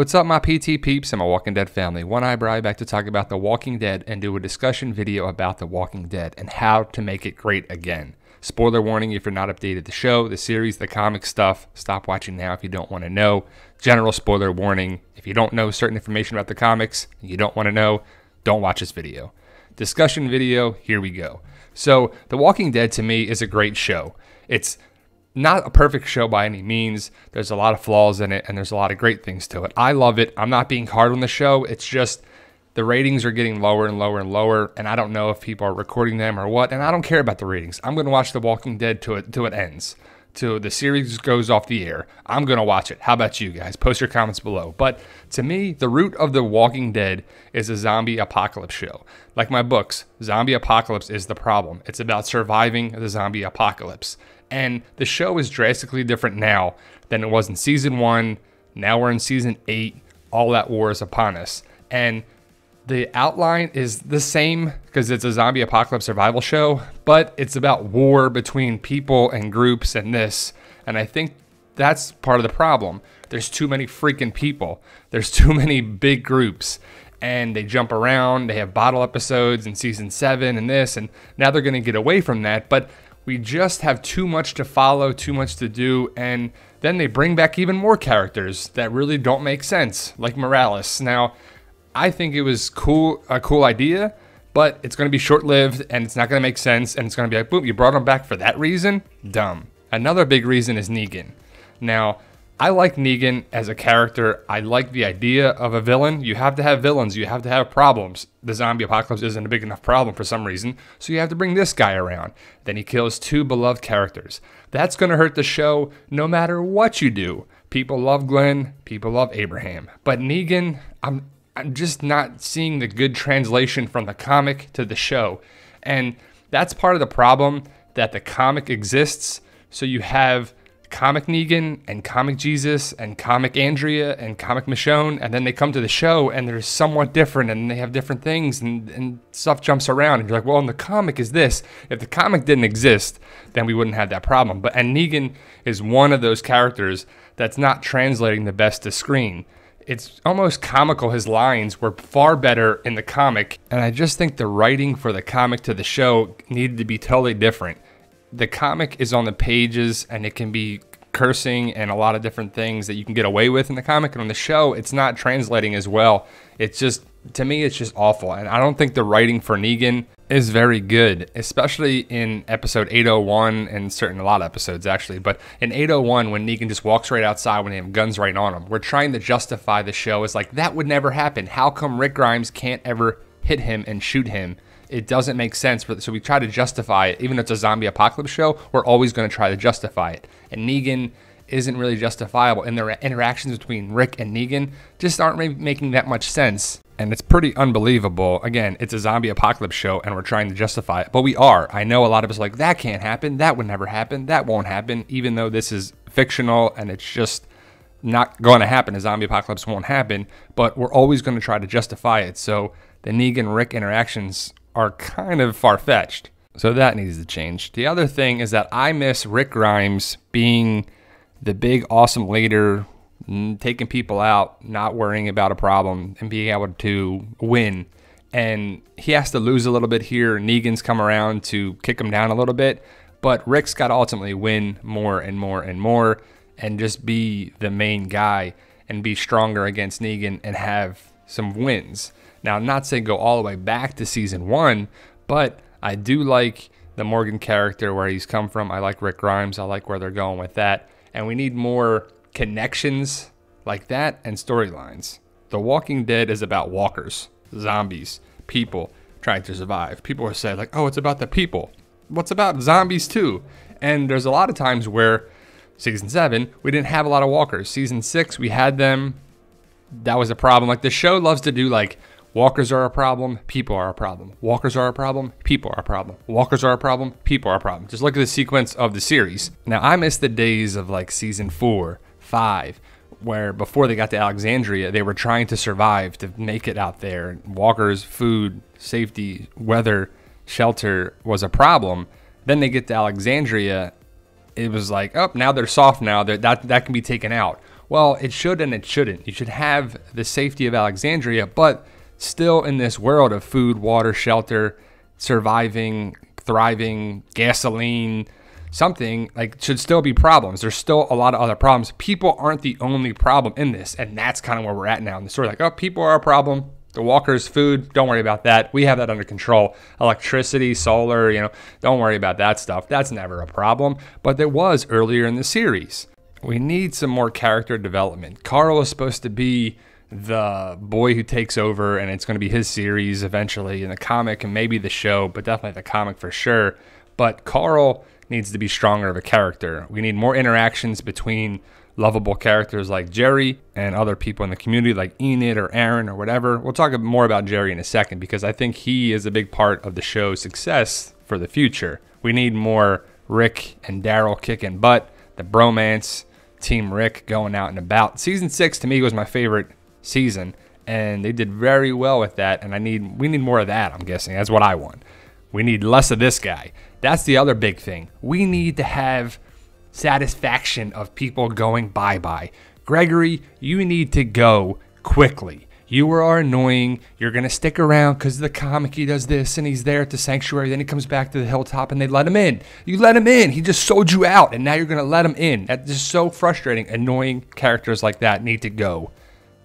What's up, my PT peeps and my Walking Dead family? One Eyebrow back to talk about The Walking Dead and do a discussion video about The Walking Dead and how to make it great again. Spoiler warning if you're not updated the show, the series, the comic stuff. Stop watching now if you don't want to know. General spoiler warning. If you don't know certain information about the comics and you don't want to know, don't watch this video. Discussion video, here we go. So, The Walking Dead to me is a great show. It's not a perfect show by any means. There's a lot of flaws in it, and there's a lot of great things to it. I love it. I'm not being hard on the show. It's just the ratings are getting lower and lower and lower, and I don't know if people are recording them or what, and I don't care about the ratings. I'm going to watch The Walking Dead till it ends, till the series goes off the air. I'm going to watch it. How about you guys? Post your comments below. But to me, the root of The Walking Dead is a zombie apocalypse show. Like my books, zombie apocalypse is the problem. It's about surviving the zombie apocalypse. And the show is drastically different now than it was in season 1. Now we're in season 8. All that war is upon us. And the outline is the same because it's a zombie apocalypse survival show, but it's about war between people and groups and this. And I think that's part of the problem. There's too many freaking people. There's too many big groups. And they jump around. They have bottle episodes in season 7 and this. And now they're going to get away from that. But we just have too much to follow, too much to do, and then they bring back even more characters that really don't make sense, like Morales. Now, I think it was a cool idea, but it's going to be short-lived, and it's not going to make sense, and it's going to be like, boom, you brought him back for that reason? Dumb. Another big reason is Negan. Now, I like Negan as a character. I like the idea of a villain. You have to have villains. You have to have problems. The zombie apocalypse isn't a big enough problem for some reason, so you have to bring this guy around. Then he kills 2 beloved characters. That's going to hurt the show no matter what you do. People love Glenn. People love Abraham. But Negan, I'm just not seeing the good translation from the comic to the show. And that's part of the problem, that the comic exists, so you have comic Negan and comic Jesus and comic Andrea and comic Michonne, and then they come to the show and they're somewhat different and they have different things and stuff jumps around and you're like, well, in the comic is this. If the comic didn't exist, then we wouldn't have that problem. And Negan is one of those characters that's not translating the best to screen. It's almost comical. His lines were far better in the comic, and I just think the writing for the comic to the show needed to be totally different. The comic is on the pages and it can be cursing and a lot of different things that you can get away with in the comic, and on the show it's not translating as well. It's just, to me, it's just awful, and I don't think the writing for Negan is very good, especially in episode 801 and a lot of episodes actually. But in 801, when Negan just walks right outside when they have guns right on him, we're trying to justify the show as like, that would never happen. How come Rick Grimes can't ever hit him and shoot him? It doesn't make sense, so we try to justify it. Even if it's a zombie apocalypse show, we're always going to try to justify it. And Negan isn't really justifiable, and the interactions between Rick and Negan just aren't making that much sense. And it's pretty unbelievable. Again, it's a zombie apocalypse show, and we're trying to justify it. But we are. I know a lot of us are like, that can't happen, that would never happen, that won't happen, even though this is fictional and it's just not going to happen. A zombie apocalypse won't happen, but we're always going to try to justify it. So the Negan-Rick interactions are kind of far-fetched. So that needs to change. The other thing is that I miss Rick Grimes being the big, awesome leader, taking people out, not worrying about a problem, and being able to win. And he has to lose a little bit here. Negan's come around to kick him down a little bit, but Rick's got to ultimately win more and more and more and just be the main guy and be stronger against Negan and have some wins. Now, I'm not saying go all the way back to season 1, but I do like the Morgan character, where he's come from. I like Rick Grimes. I like where they're going with that. And we need more connections like that and storylines. The Walking Dead is about walkers, zombies, people trying to survive. People are saying like, oh, it's about the people. What's about zombies too? And there's a lot of times where season 7, we didn't have a lot of walkers. Season 6, we had them. That was a problem. Like, the show loves to do like, walkers are a problem, people are a problem. Walkers are a problem, people are a problem. Walkers are a problem, people are a problem. Just look at the sequence of the series. Now, I miss the days of like season 4, 5, where before they got to Alexandria, they were trying to survive, to make it out there. Walkers, food, safety, weather, shelter was a problem. Then they get to Alexandria. It was like, oh, now they're soft now. That can be taken out. Well, it should and it shouldn't. You should have the safety of Alexandria, but still in this world of food, water, shelter, surviving, thriving, gasoline, something, like, should still be problems. There's still a lot of other problems. People aren't the only problem in this, and that's kind of where we're at now in the story. Like, oh, people are a problem. The walkers, food, don't worry about that. We have that under control. Electricity, solar, don't worry about that stuff. That's never a problem. But there was earlier in the series. We need some more character development. Carl is supposed to be the boy who takes over, and it's going to be his series eventually in the comic and maybe the show, but definitely the comic for sure. But Carl needs to be stronger of a character. We need more interactions between lovable characters like Jerry and other people in the community like Enid or Aaron or whatever. We'll talk more about Jerry in a second because I think he is a big part of the show's success for the future. We need more Rick and Daryl kicking butt, the bromance, Team Rick going out and about. Season 6 to me was my favorite season, and they did very well with that, and we need more of that. I'm guessing that's what I want. We need less of this guy. That's the other big thing. We need to have satisfaction of people going bye-bye. Gregory, you need to go quickly. You are annoying. You're going to stick around because of the comic. He does this, and he's there at the sanctuary. Then he comes back to the hilltop, and they let him in. You let him in. He just sold you out, and now you're going to let him in. That's just so frustrating. Annoying characters like that need to go.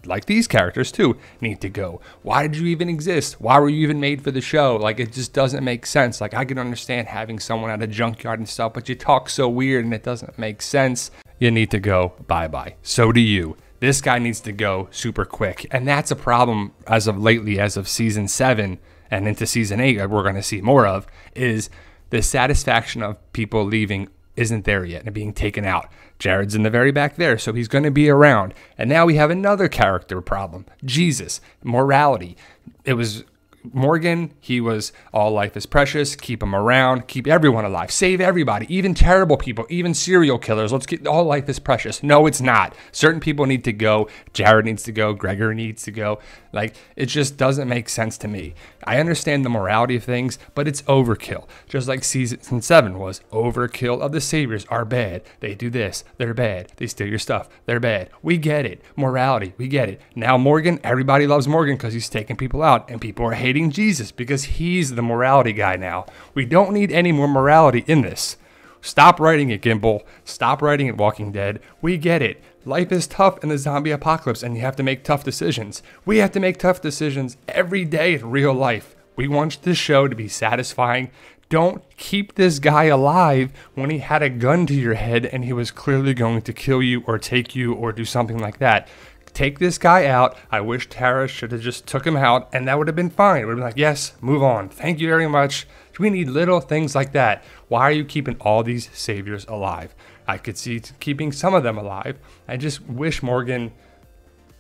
Like these characters too need to go. Why did you even exist? Why were you even made for the show? Like, it just doesn't make sense. Like, I can understand having someone at a junkyard and stuff, but you talk so weird and it doesn't make sense. You need to go bye-bye. So do you. This guy needs to go super quick. And that's a problem as of lately, as of season 7 and into season 8, we're going to see more of, is the satisfaction of people leaving isn't there yet and being taken out. Jared's in the very back there, so he's going to be around. And now we have another character problem. Jesus, morality. It was Morgan, he was all life is precious, keep him around, keep everyone alive, save everybody, even terrible people, even serial killers. Let's get all life is precious. No, it's not. Certain people need to go. Jared needs to go. Gregory needs to go. Like, it just doesn't make sense to me. I understand the morality of things, but it's overkill. Just like season 7 was. Overkill of the saviors are bad. They do this. They're bad. They steal your stuff. They're bad. We get it. Morality. We get it. Now Morgan, everybody loves Morgan because he's taking people out, and people are hating Jesus because he's the morality guy now. We don't need any more morality in this. Stop writing it, Gimbal. Stop writing it, Walking Dead. We get it. Life is tough in the zombie apocalypse, and you have to make tough decisions. We have to make tough decisions every day in real life. We want this show to be satisfying. Don't keep this guy alive when he had a gun to your head and he was clearly going to kill you or take you or do something like that. Take this guy out. I wish Tara should have just took him out, and that would have been fine. It would have been like, yes, move on. Thank you very much. We need little things like that. Why are you keeping all these saviors alive? I could see keeping some of them alive. I just wish Morgan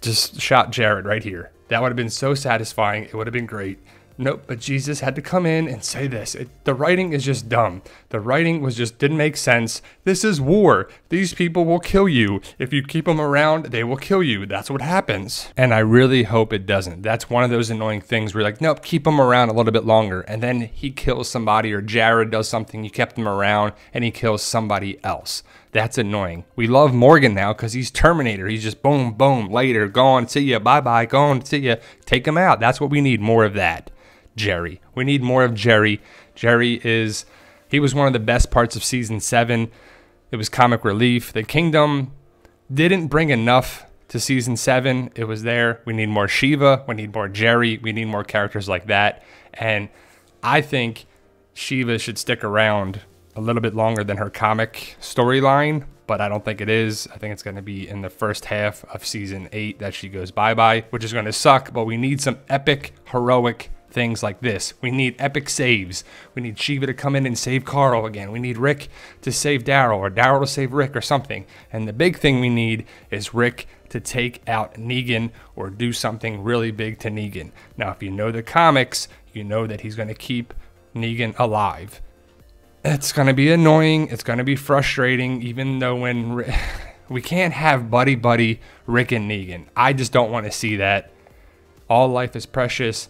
just shot Jared right here. That would have been so satisfying. It would have been great. Nope, but Jesus had to come in and say this. The writing is just dumb. The writing didn't make sense. This is war. These people will kill you. If you keep them around, they will kill you. That's what happens. And I really hope it doesn't. That's one of those annoying things where you're like, nope, keep them around a little bit longer. And then he kills somebody, or Jared does something, you kept him around, and he kills somebody else. That's annoying. We love Morgan now because he's Terminator. He's just boom, boom, later, gone, see ya, bye-bye, gone, see ya. Take him out. That's what we need, more of that. Jerry. We need more of Jerry. He was one of the best parts of season 7. It was comic relief. The Kingdom didn't bring enough to season 7. It was there. We need more Shiva. We need more Jerry. We need more characters like that. And I think Shiva should stick around a little bit longer than her comic storyline, but I don't think it is. I think it's going to be in the first half of season 8 that she goes bye-bye, which is going to suck, but we need some epic, heroic things like this. We need epic saves. We need Shiva to come in and save Carl again. We need Rick to save Daryl, or Daryl to save Rick, or something. And the big thing we need is Rick to take out Negan or do something really big to Negan. Now, if you know the comics, you know that he's going to keep Negan alive. It's going to be annoying. It's going to be frustrating, even though we can't have buddy Rick and Negan. I just don't want to see that. All life is precious.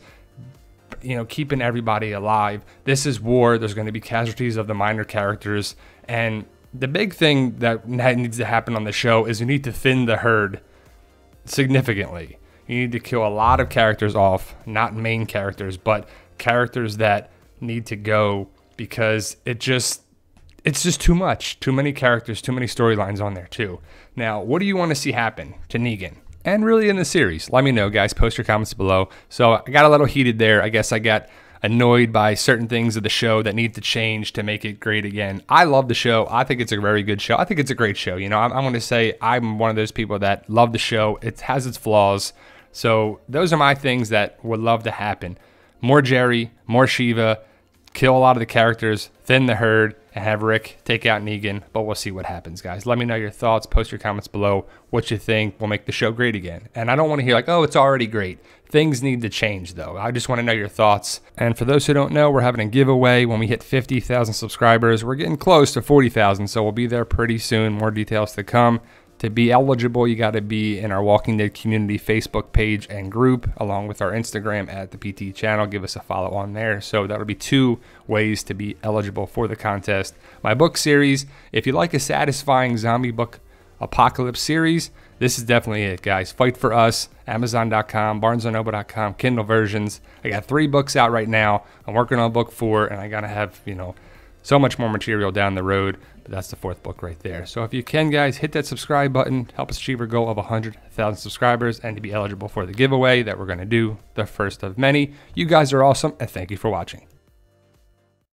Keeping everybody alive. This is war. There's going to be casualties of the minor characters, and the big thing that needs to happen on the show is you need to thin the herd significantly. You need to kill a lot of characters off, not main characters, but characters that need to go, because it's just too much. Too many characters, too many storylines on there too. Now, what do you want to see happen to Negan? And really in the series? Let me know, guys. Post your comments below. So I got a little heated there. I guess I got annoyed by certain things of the show that need to change to make it great again. I love the show. I think it's a very good show. I think it's a great show. You know, I'm going to say I'm one of those people that love the show. It has its flaws. So those are my things that would love to happen. More Jerry, more Shiva, kill a lot of the characters, thin the herd, and have Rick take out Negan. But we'll see what happens, guys. Let me know your thoughts. Post your comments below. What you think will make the show great again. And I don't want to hear like, oh, it's already great. Things need to change, though. I just want to know your thoughts. And for those who don't know, we're having a giveaway when we hit 50,000 subscribers. We're getting close to 40,000, so we'll be there pretty soon. More details to come. To be eligible, you got to be in our Walking Dead community Facebook page and group, along with our Instagram at the PT channel. Give us a follow on there. So that'll be 2 ways to be eligible for the contest. My book series, if you like a satisfying zombie book apocalypse series, this is definitely it, guys. Fight for Us, Amazon.com, BarnesandNoble.com, Kindle versions. I got 3 books out right now. I'm working on book 4, and I gotta have, so much more material down the road. But that's the 4th book right there. So if you can, guys, hit that subscribe button. Help us achieve our goal of 100,000 subscribers and to be eligible for the giveaway that we're going to do, the first of many. You guys are awesome, and thank you for watching.